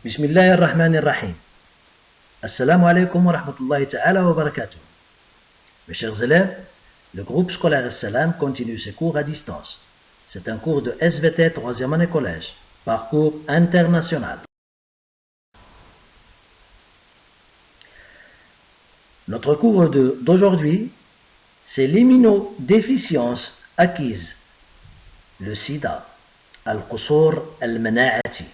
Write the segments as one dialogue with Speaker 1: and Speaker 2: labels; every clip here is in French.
Speaker 1: بسم الله الرحمن الرحيم. Assalamu alaikum wa rahmatullahi ta'ala wa barakatuh. Mes chers élèves, le groupe scolaire Salam continue ses cours à distance. C'est un cours de SVT 3e année collège, parcours international. Notre cours d'aujourd'hui, c'est l'immunodéficience acquise, le sida, al-qusur al-mana'ati.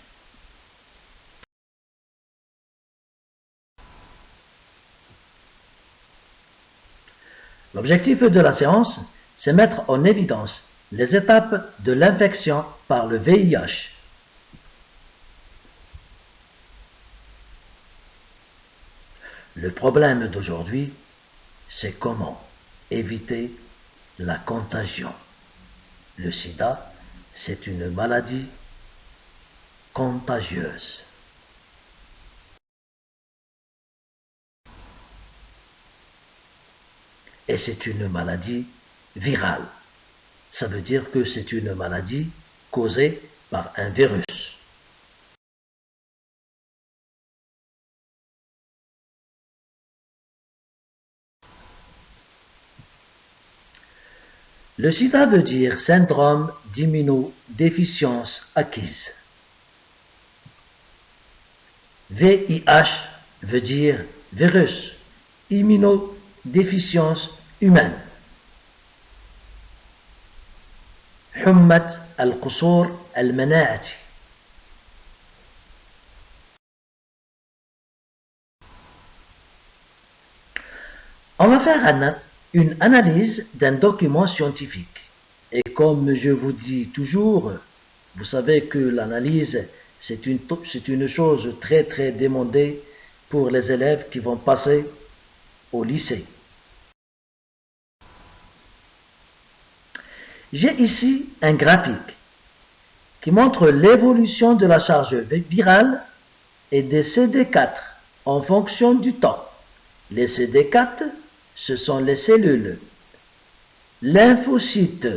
Speaker 1: L'objectif de la séance, c'est mettre en évidence les étapes de l'infection par le VIH. Le problème d'aujourd'hui, c'est comment éviter la contagion. Le sida, c'est une maladie contagieuse. Et c'est une maladie virale. Ça veut dire que c'est une maladie causée par un virus. Le sida veut dire syndrome d'immunodéficience acquise. VIH veut dire virus, immunodéficience humaine. حمة القصور المناعة. On va faire une analyse d'un document scientifique. Et comme je vous dis toujours, vous savez que l'analyse, c'est une chose très très demandée pour les élèves qui vont passer au lycée. J'ai ici un graphique qui montre l'évolution de la charge virale et des CD4 en fonction du temps. Les CD4, ce sont les cellules lymphocytes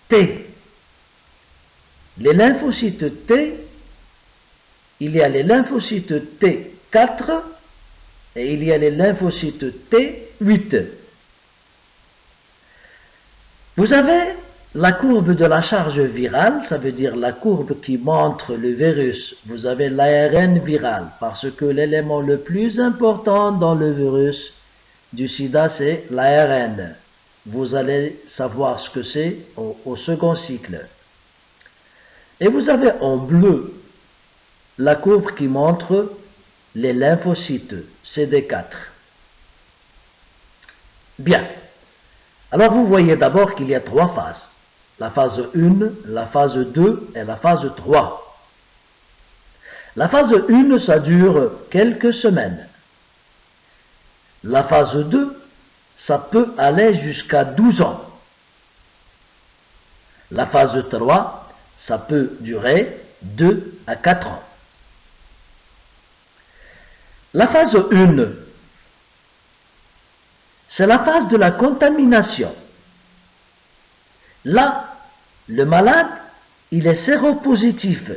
Speaker 1: T. Les lymphocytes T, il y a les lymphocytes T4 et il y a les lymphocytes T8. Vous avez la courbe de la charge virale, ça veut dire la courbe qui montre le virus. Vous avez l'ARN viral, parce que l'élément le plus important dans le virus du sida, c'est l'ARN. Vous allez savoir ce que c'est au second cycle. Et vous avez en bleu la courbe qui montre les lymphocytes CD4. Bien. Alors vous voyez d'abord qu'il y a trois phases. La phase 1, la phase 2 et la phase 3. La phase 1, ça dure quelques semaines. La phase 2, ça peut aller jusqu'à 12 ans. La phase 3, ça peut durer 2 à 4 ans. La phase 1, c'est la phase de la contamination. Là, le malade, il est séropositif.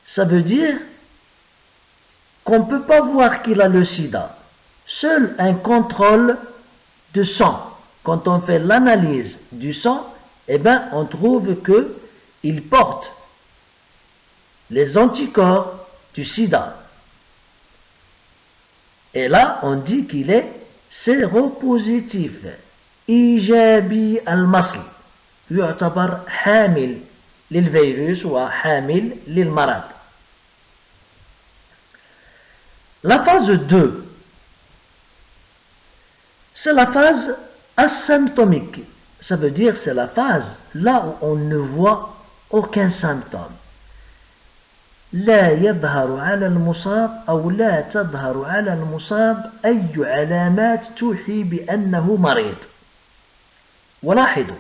Speaker 1: Ça veut dire qu'on ne peut pas voir qu'il a le sida. Seul un contrôle de sang. Quand on fait l'analyse du sang, eh bien, on trouve qu'il porte les anticorps du sida. Et là, on dit qu'il est séropositif. إيجابي المصل يعتبر حامل للفيروس وحامل للمرض. La phase 2, c'est la phase asymptomique. Ça veut dire c'est la phase là où on ne voit aucun symptôme. لا يظهر على المصاب أو لا تظهر على المصاب أي علامات توحي بأنه مريض. ولاحظوا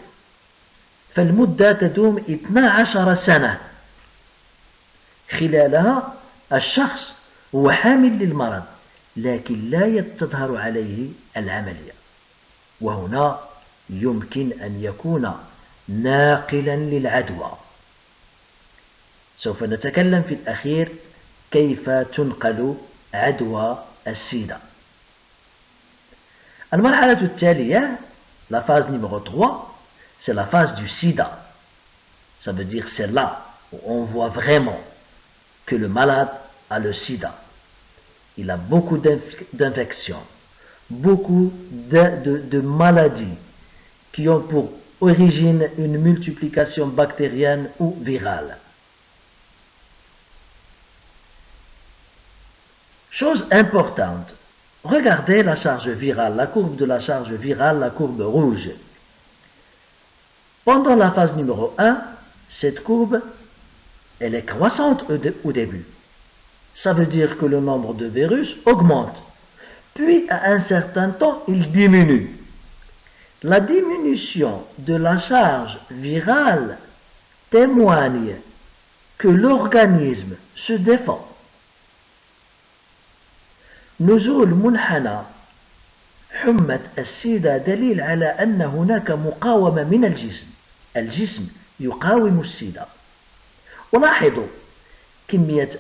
Speaker 1: فالمدة تدوم 12 سنة خلالها الشخص هو حامل للمرض لكن لا تظهر عليه العملية، وهنا يمكن أن يكون ناقلا للعدوى. سوف نتكلم في الأخير كيف تنقل عدوى السيدة. المرحلة التالية, la phase numéro 3, c'est la phase du sida. Ça veut dire c'est là où on voit vraiment que le malade a le sida. Il a beaucoup d'infections, beaucoup de maladies qui ont pour origine une multiplication bactérienne ou virale. Chose importante, regardez la charge virale, la courbe de la charge virale, la courbe rouge. Pendant la phase numéro 1, cette courbe, elle est croissante au début. Ça veut dire que le nombre de virus augmente. Puis, à un certain temps, il diminue. La diminution de la charge virale témoigne que l'organisme se défend. نزول منحنى حمى السيدة دليل على أن هناك مقاومة من الجسم يقاوم السيدة. ولاحظوا كمية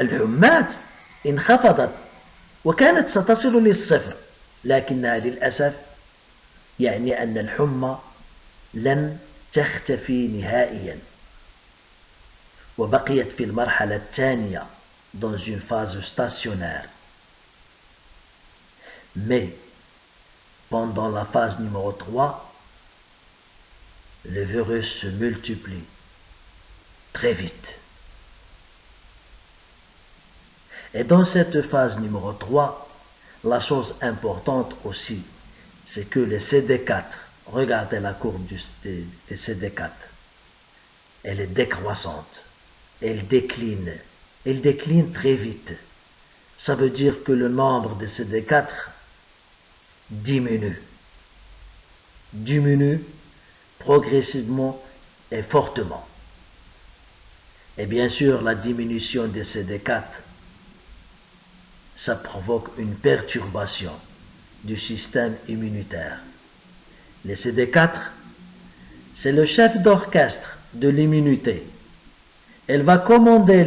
Speaker 1: الحمات انخفضت وكانت ستصل للصفر، لكنها للأسف يعني أن الحمى لن تختفي نهائيا وبقيت في المرحلة الثانية dans une phase stationnaire. Mais pendant la phase numéro 3, le virus se multiplie très vite. Et dans cette phase numéro 3, la chose importante aussi, c'est que les CD4, regardez la courbe des CD4, elle est décroissante, elle décline très vite. Ça veut dire que le nombre de CD4 diminue progressivement et fortement. Et bien sûr, la diminution de CD4, ça provoque une perturbation du système immunitaire. Les CD4, c'est le chef d'orchestre de l'immunité. Elle va commander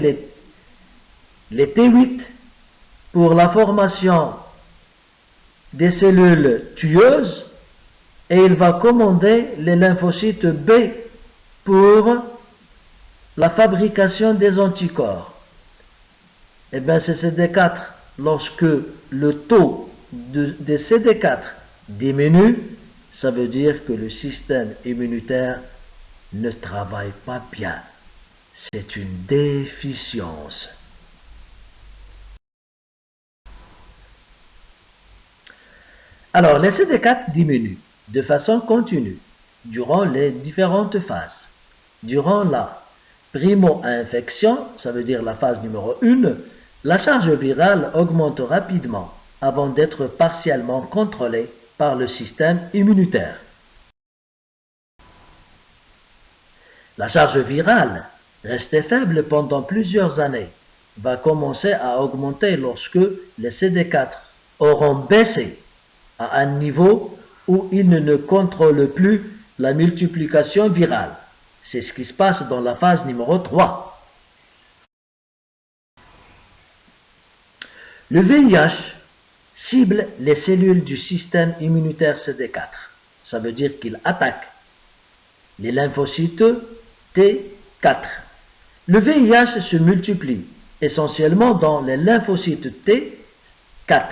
Speaker 1: les T8 pour la formation des cellules tueuses et il va commander les lymphocytes B pour la fabrication des anticorps. Et bien ces CD4, lorsque le taux de CD4 diminue, ça veut dire que le système immunitaire ne travaille pas bien. C'est une déficience. Alors, les CD4 diminuent de façon continue durant les différentes phases. Durant la primo-infection, ça veut dire la phase numéro 1, la charge virale augmente rapidement avant d'être partiellement contrôlée par le système immunitaire. La charge virale, restée faible pendant plusieurs années, va commencer à augmenter lorsque les CD4 auront baissé à un niveau où ils ne contrôlent plus la multiplication virale. C'est ce qui se passe dans la phase numéro 3. Le VIH cible les cellules du système immunitaire CD4. Ça veut dire qu'il attaque les lymphocytes T4. Le VIH se multiplie essentiellement dans les lymphocytes T4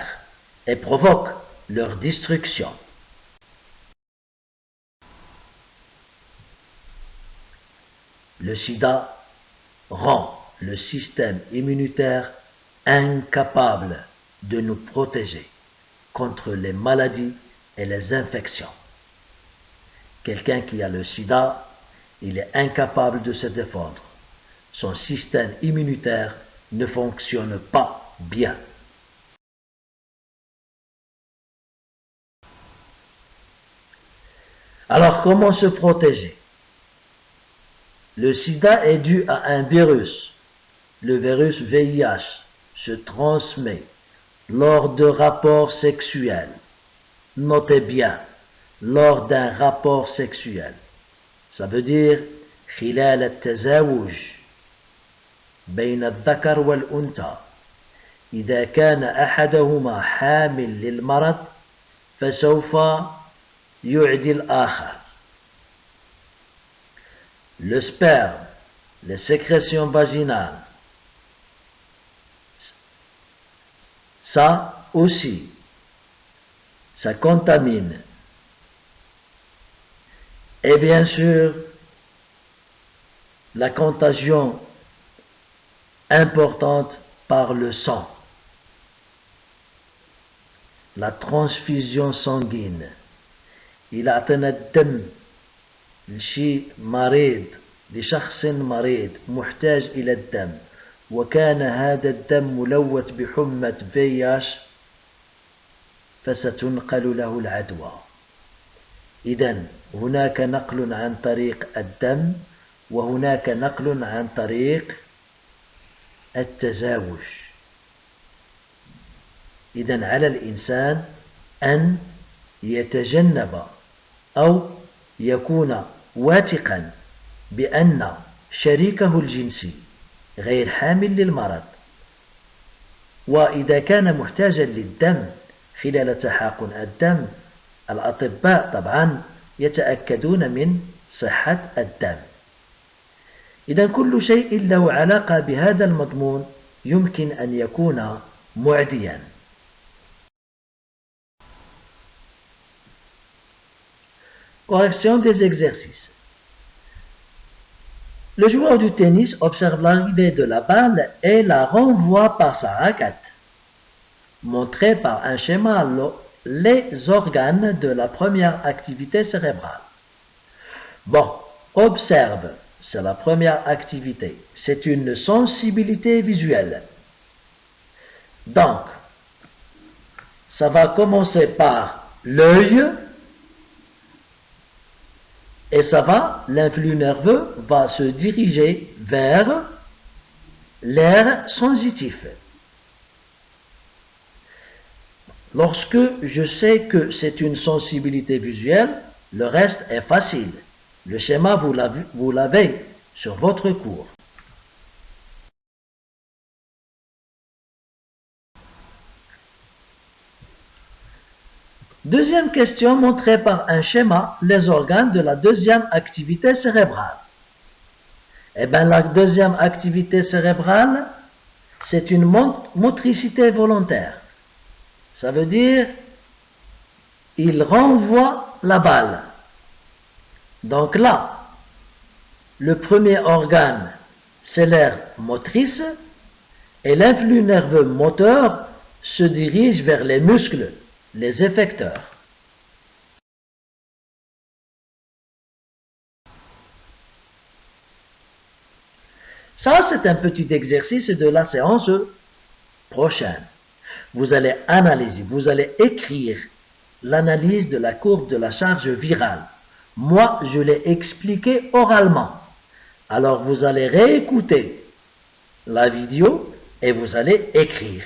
Speaker 1: et provoque leur destruction. Le sida rend le système immunitaire incapable de nous protéger contre les maladies et les infections. Quelqu'un qui a le sida, il est incapable de se défendre. Son système immunitaire ne fonctionne pas bien. Alors, comment se protéger? Le sida est dû à un virus. Le virus VIH se transmet lors de rapports sexuels. Notez bien, lors d'un rapport sexuel. Ça veut dire خلال التزاوج بين الذكر والأنثى إذا كان أحدهما حامل للمرض فسوف يعدي الآخر. Le sperme, les sécrétions vaginales, ça aussi, ça contamine. Et bien sûr, la contagion importante par le sang, la transfusion sanguine. إذا أعطينا الدم لشي مريض لشخص مريض محتاج إلى الدم وكان هذا الدم ملوث بحمى VIH فستنقل له العدوى. إذن هناك نقل عن طريق الدم وهناك نقل عن طريق التزاوج. إذن على الإنسان أن يتجنب أو يكون واثقا بأن شريكه الجنسي غير حامل للمرض، وإذا كان محتاجا للدم خلال تحقن الدم الأطباء طبعا يتأكدون من صحة الدم. إذا كل شيء له علاقة بهذا المضمون يمكن أن يكون معديا. Correction des exercices. Le joueur du tennis observe l'arrivée de la balle et la renvoie par sa raquette. Montrez par un schéma les organes de la première activité cérébrale. Bon, observe, c'est la première activité. C'est une sensibilité visuelle. Donc, ça va commencer par l'œil. Et ça va, l'influx nerveux va se diriger vers l'aire sensitif. Lorsque je sais que c'est une sensibilité visuelle, le reste est facile. Le schéma, vous l'avez sur votre cours. Deuxième question, montrée par un schéma les organes de la deuxième activité cérébrale. Eh bien, la deuxième activité cérébrale, c'est une motricité volontaire. Ça veut dire, il renvoie la balle. Donc là, le premier organe, c'est l'aire motrice, et l'influx nerveux moteur se dirige vers les muscles, les effecteurs. Ça, c'est un petit exercice de la séance prochaine. Vous allez analyser, vous allez écrire l'analyse de la courbe de la charge virale. Moi, je l'ai expliqué oralement. Alors, vous allez réécouter la vidéo et vous allez écrire.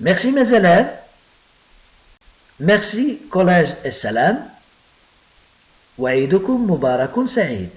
Speaker 1: Merci mes élèves. Merci Collège Salam. وعيدكم مبارك سعيد.